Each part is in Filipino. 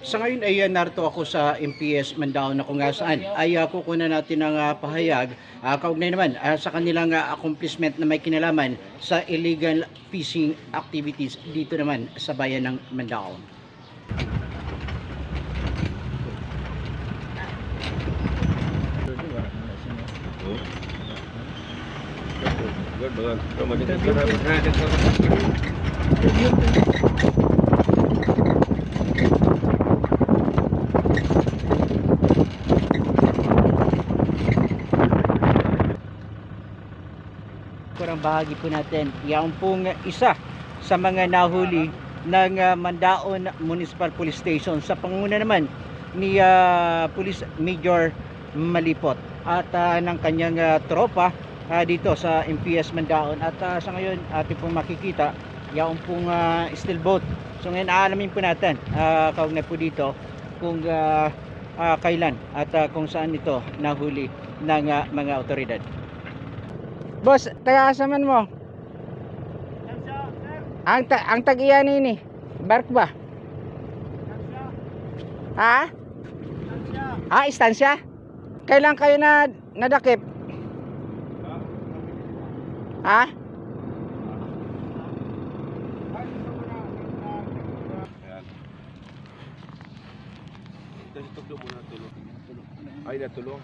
Sa ngayon ay narito ako sa MPS Mandaon na kung saan ay kukunan natin ng pahayag kaugnay naman sa kanilang accomplishment na may kinalaman sa illegal fishing activities dito naman sa bayan ng Mandaon. Kurang bahagi po natin, yan pong isa sa mga nahuli ng Mandaon Municipal Police Station sa pangunguna naman ni Police Major Malipot at ng kanyang tropa dito sa MPS Mandaon. At sa ngayon ating pong makikita yan pong steel boat. So ngayon aalamin po natin kaugnay po dito kung kailan at kung saan ito nahuli ng mga otoridad. Boss, taga-asaman mo? Ang tag-iyan ini, bark ba? Ha? Istansya? Kailan kayo nadakip? Ha? Ay, natulong.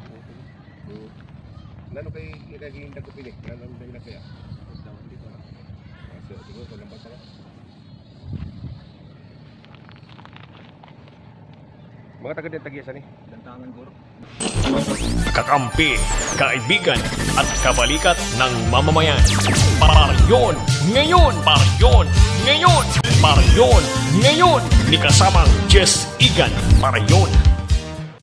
Nano kay naging nagkupilik? Nano naging nakaya? Siguro ko lang basta. Mga taga din tagisa ni. Dantangan guro. Kakampi, kaibigan at kabalikat ng mamamayan. Paryon ngayon, paryon ngayon, paryon ngayon. Ni kasamang Jess Igan, paryon.